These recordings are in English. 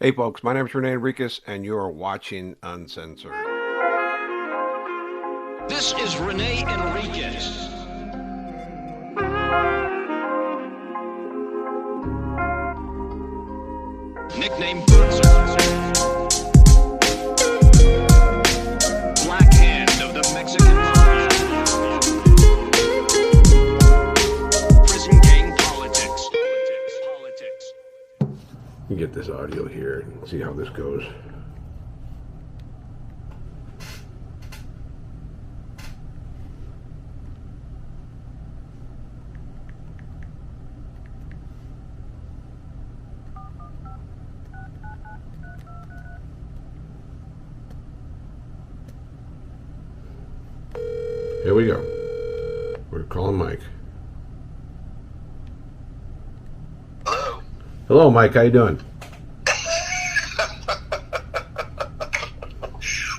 Hey folks, my name is Rene Enriquez and you are watching Uncensored. This is Rene Enriquez. Nickname Blackhand of the Mexican Mafia. Prison gang politics. Let me get this audio here and see how this goes. Here we go. We're calling Mike. Hello. Hello, Mike. How you doing?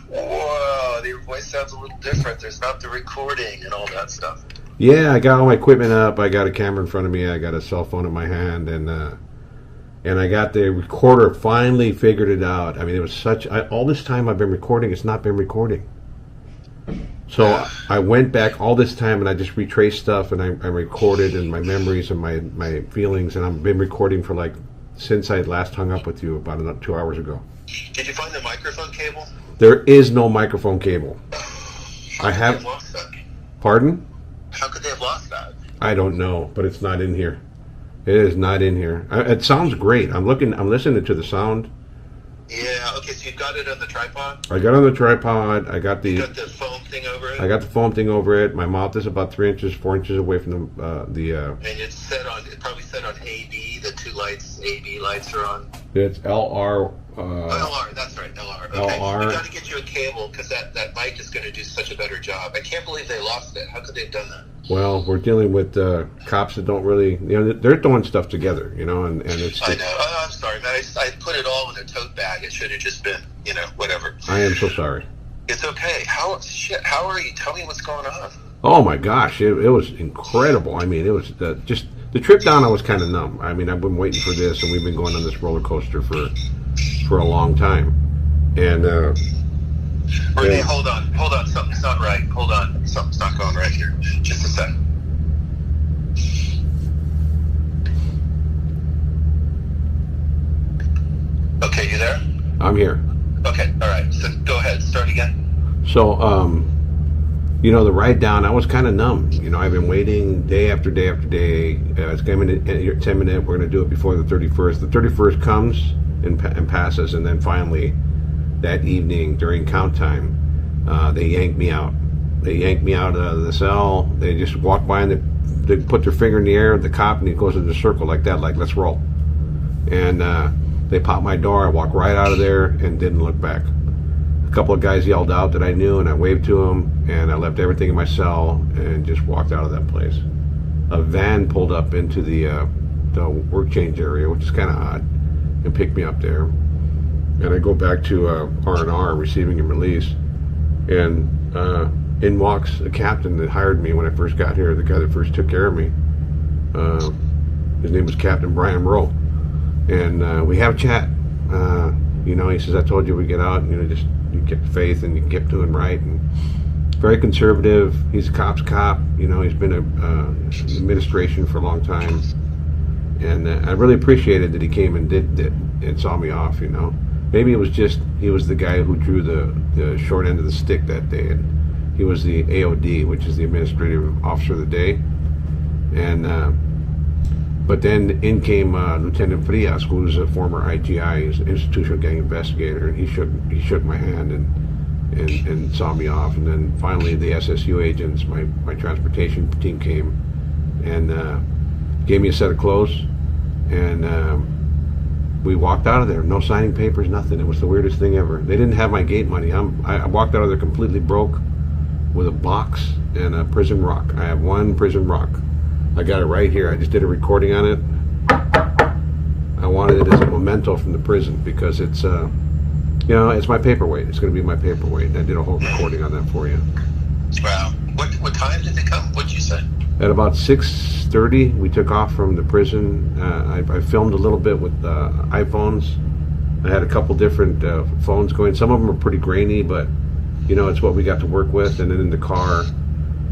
Whoa, your voice sounds a little different. There's not the recording and all that stuff. Yeah, I got all my equipment up. I got a camera in front of me. I got a cell phone in my hand, and I got the recorder. Finally figured it out. I mean, it was all this time I've been recording. It's not been recording. So I went back all this time and I just retraced stuff and I recorded and my memories and my feelings, and I've been recording for since I last hung up with you about 2 hours ago. Did you find the microphone cable? There is no microphone cable. How could they have lost that? Pardon? How could they have lost that? I don't know, but it's not in here. It is not in here. It sounds great. I'm listening to the sound. Yeah, okay, so you've got it on the tripod? I got it on the tripod. I got You got the foam thing over it? I got the foam thing over it. My mouth is about 3 inches, 4 inches away from And it's probably set on AB, the two lights, AB lights are on. It's LR. LR, that's right, LR. Okay. LR. We got to get you a cable because that mic is going to do such a better job. I can't believe they lost it. How could they have done that? Well, we're dealing with cops that don't really, they're throwing stuff together, and it's. I know. Oh, I'm sorry, man. I put it all in a tote bag. It should have just been, whatever. I am so sorry. It's okay. How are you? Tell me what's going on. Oh my gosh, it was incredible. I mean, it was just the trip down. I was kind of numb. I mean, I've been waiting for this, and we've been going on this roller coaster for a long time. And Rene, hold on. Something's not right. Hold on. Something's not going right here. Just a second. Okay, you there? I'm here. Okay, all right. So go ahead. Start again. So, the ride down, I was kind of numb. I've been waiting day after day after day. It's coming in 10 minutes. We're going to do it before the 31st. The 31st comes and passes, and then finally, that evening during count time, they yanked me out. They yanked me out of the cell. They just walked by and they put their finger in the air, the cop, and he goes in a circle like that, like, let's roll. And they popped my door. I walked right out of there and didn't look back. A couple of guys yelled out that I knew, and I waved to them, and I left everything in my cell and just walked out of that place. A van pulled up into the work change area, which is kind of odd, and picked me up there. And I go back to R&R, receiving and release, and in walks a captain that hired me when I first got here, the guy that first took care of me. His name was Captain Brian Rowe. And we have a chat. He says, I told you we'd get out, and you kept faith and you kept doing right. And very conservative. He's a cop's cop. He's been in administration for a long time. And I really appreciated that he came and did it and saw me off, Maybe it was just he was the guy who drew the short end of the stick that day. And he was the AOD, which is the Administrative Officer of the Day. And but then in came Lieutenant Frias, who was a former IGI, he's an institutional gang investigator, and he shook my hand and saw me off. And then finally the SSU agents, my transportation team came and gave me a set of clothes, and we walked out of there. No signing papers, nothing. It was the weirdest thing ever. They didn't have my gate money. I walked out of there completely broke with a box and a prison rock. I have one prison rock. I got it right here. I just did a recording on it. I wanted it as a memento from the prison because it's, it's my paperweight. It's going to be my paperweight. And I did a whole recording on that for you. Wow. What time did they come? What'd you say? At about 6:30, we took off from the prison. I filmed a little bit with iPhones. I had a couple different phones going. Some of them are pretty grainy, but you know, it's what we got to work with. And then in the car,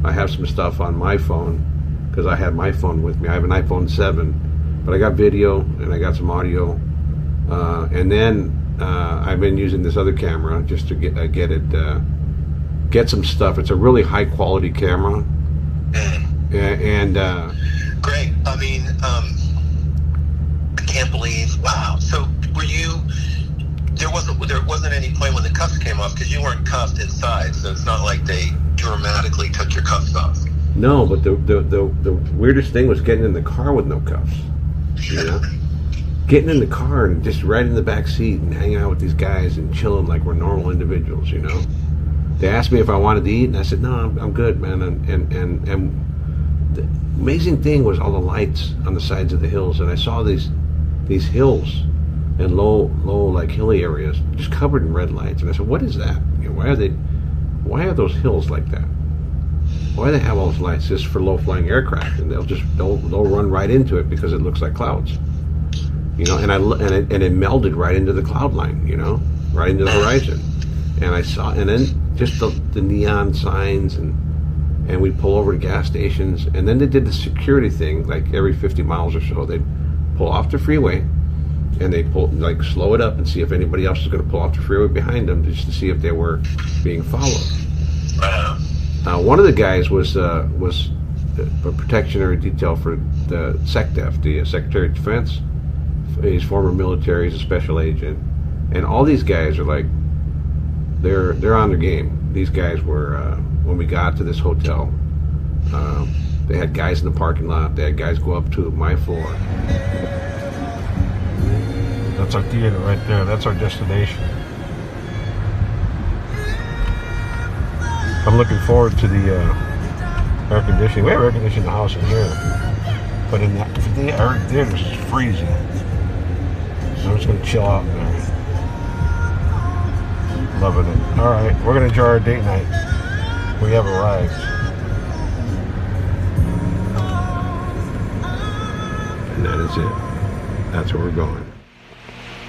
I have some stuff on my phone because I had my phone with me. I have an iPhone 7, but I got video and I got some audio. And then I've been using this other camera just to get some stuff. It's a really high quality camera. And great. I mean, I can't believe. Wow. So were you? There wasn't any point when the cuffs came off because you weren't cuffed inside. So it's not like they dramatically took your cuffs off. No, but the weirdest thing was getting in the car with no cuffs. You know, getting in the car and just right in the back seat and hanging out with these guys and chilling like we're normal individuals. You know, they asked me if I wanted to eat, and I said no, I'm good, man. And the amazing thing was all the lights on the sides of the hills, and I saw these hills and low like hilly areas just covered in red lights, and I said, what is that? You know, why are those hills like that? Why do they have all those lights? Just for low flying aircraft, and they'll run right into it because it looks like clouds, you know. And it melded right into the cloud line, you know, right into the horizon. And I saw, and then just the neon signs, and we pull over to gas stations, and then they did the security thing, like every 50 miles or so, they'd pull off the freeway, and they slow it up and see if anybody else is going to pull off the freeway behind them, just to see if they were being followed. One of the guys was a protectionary detail for the SecDef, the Secretary of Defense. He's former military, he's a special agent, and all these guys are like, they're on their game. These guys were, when we got to this hotel, they had guys in the parking lot, they had guys go up to my floor. That's our theater right there, that's our destination. I'm looking forward to the air conditioning. We have air conditioning in the house in here, but in the air theater is freezing. I'm just going to chill out there. Loving it. Alright, we're going to enjoy our date night. We have arrived. And that is it. That's where we're going.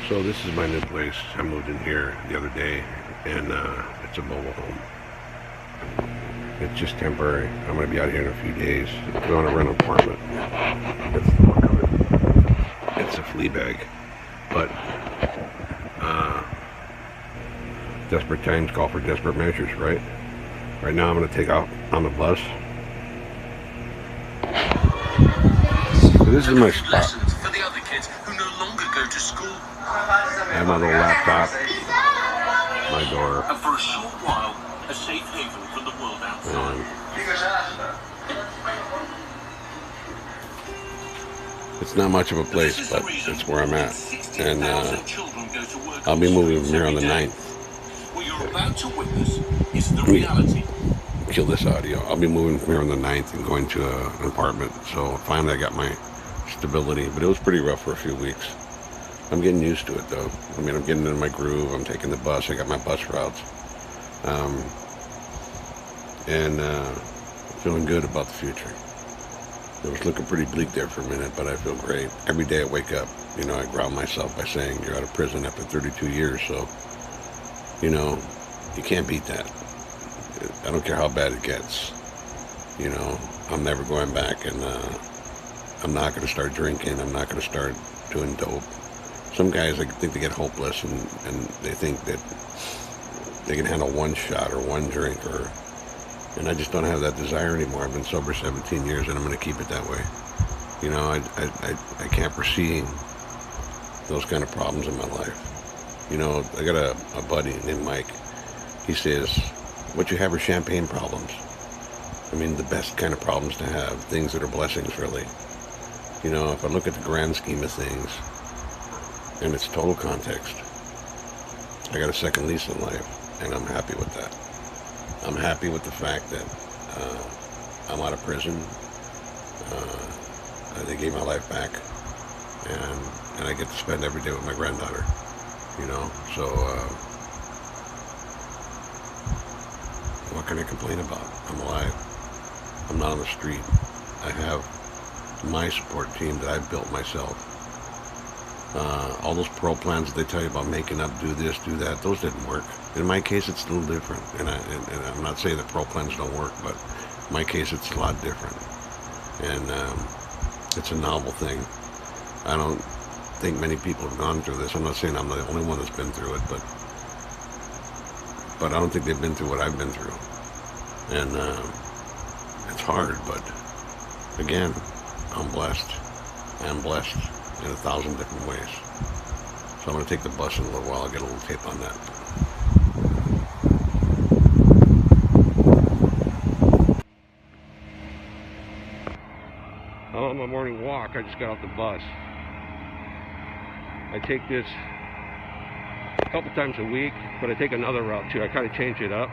So this is my new place. I moved in here the other day, and it's a mobile home. It's just temporary. I'm going to be out here in a few days. We want to rent an apartment. That's the look of it. It's a flea bag. But desperate times call for desperate measures, right? Right now I'm going to take out on the bus. So this is my spot. For the other kids who no longer go to school. I have my little laptop, my door. And for a short while, a safe haven from the world outside. It's not much of a place, but it's where I'm at. And I'll be moving from here on the 9th. What you're about to witness is the reality. Kill this audio. I'll be moving from here on the 9th and going to an apartment. So finally I got my stability, but it was pretty rough for a few weeks. I'm getting used to it though. I mean, I'm getting into my groove. I'm taking the bus. I got my bus routes. And feeling good about the future. It was looking pretty bleak there for a minute, but I feel great. Every day I wake up, you know, I ground myself by saying you're out of prison after 32 years, so, you know, you can't beat that. I don't care how bad it gets. You know, I'm never going back, and I'm not going to start drinking. I'm not going to start doing dope. Some guys, I think they get hopeless, and they think that they can handle one shot or one drink, and I just don't have that desire anymore. I've been sober 17 years, and I'm going to keep it that way. You know, I can't foresee those kind of problems in my life. You know, I got a buddy named Mike. He says, what you have are champagne problems. I mean, the best kind of problems to have, things that are blessings, really. You know, if I look at the grand scheme of things, and its total context, I got a second lease on life, and I'm happy with that. I'm happy with the fact that I'm out of prison. They gave my life back, and I get to spend every day with my granddaughter. You know, so what can I complain about? I'm alive. I'm not on the street. I have my support team that I've built myself. All those parole plans that they tell you about making up, do this, do that, those didn't work. In my case, it's a little different. And I'm not saying that parole plans don't work, but in my case, it's a lot different. And it's a novel thing. I don't think many people have gone through this. I'm not saying I'm the only one that's been through it, but I don't think they've been through what I've been through. And it's hard, but again, I'm blessed. I'm blessed in 1,000 different ways. So I'm going to take the bus in a little while. I'll get a little tape on that. I'm on my morning walk. I just got off the bus. I take this a couple times a week, but I take another route too. I kind of change it up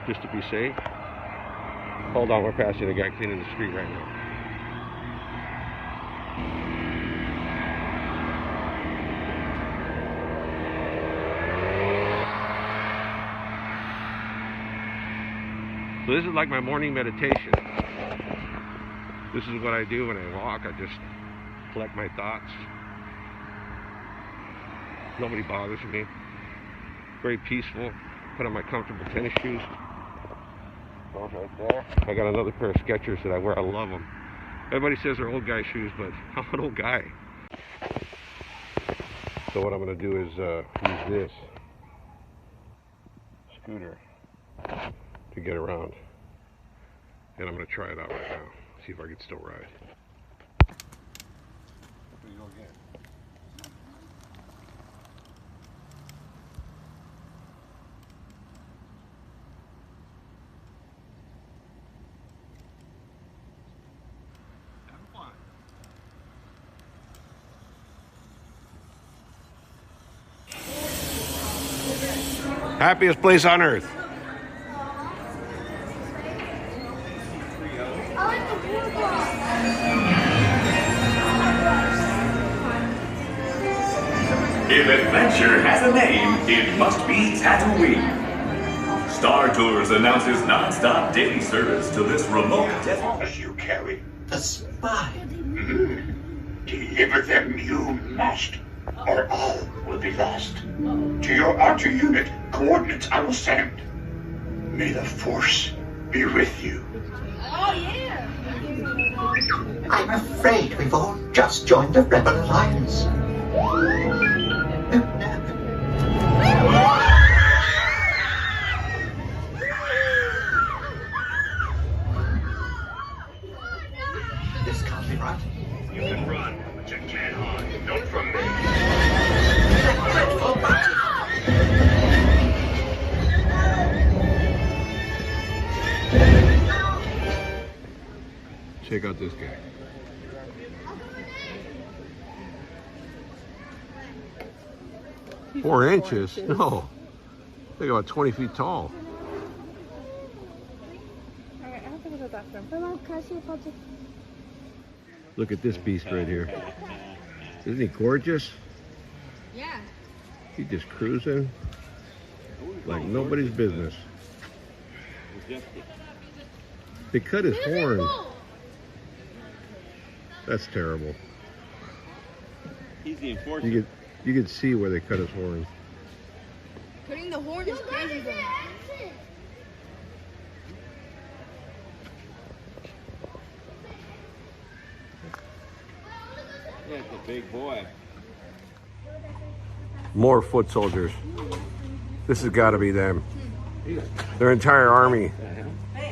just to be safe. Hold on, we're passing a guy cleaning the street right now. So this is like my morning meditation. This is what I do when I walk. I just collect my thoughts. Nobody bothers me. Very peaceful. Put on my comfortable tennis shoes. Those right there. I got another pair of Skechers that I wear. I love them. Everybody says they're old guy shoes, but I'm an old guy. So what I'm going to do is use this scooter to get around. And I'm going to try it out right now. See if I can still ride. Here we go again. Happiest place on earth. If adventure has a name, it must be Tatooine. Star Tours announces non-stop daily service to this remote desert. As you carry A spy. deliver them you must, or all will be lost. To your outer unit, coordinates I will send. May the Force be with you. Oh, yeah. I'm afraid we've all just joined the Rebel Alliance. This can't be right. You can run, but you can't hide. Not from me. Dreadful bastard. Check out this guy. He's 4 inches? No. Think about 20 feet tall. Alright, I have to go to the bathroom. Look at this beast right here. Isn't he gorgeous? Yeah. He's just cruising like nobody's business. They cut his horn. That's terrible. He's the enforcer. You could see where they cut his horn. Cutting the horn is crazy though. That's a big boy. More foot soldiers. This has got to be them. Their entire army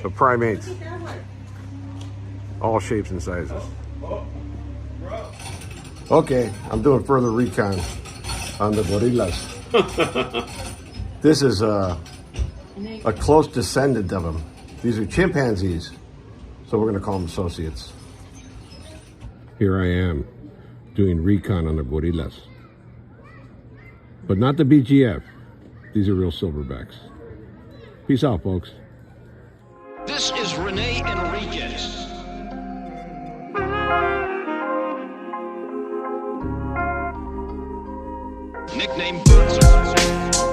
of primates. All shapes and sizes. Okay, I'm doing further recon on the gorillas. This is a close descendant of them. These are chimpanzees, so we're going to call them associates. Here I am doing recon on the gorillas. But not the BGF. These are real silverbacks. Peace out, folks. This is Rene Enriquez. Nickname Uncensored.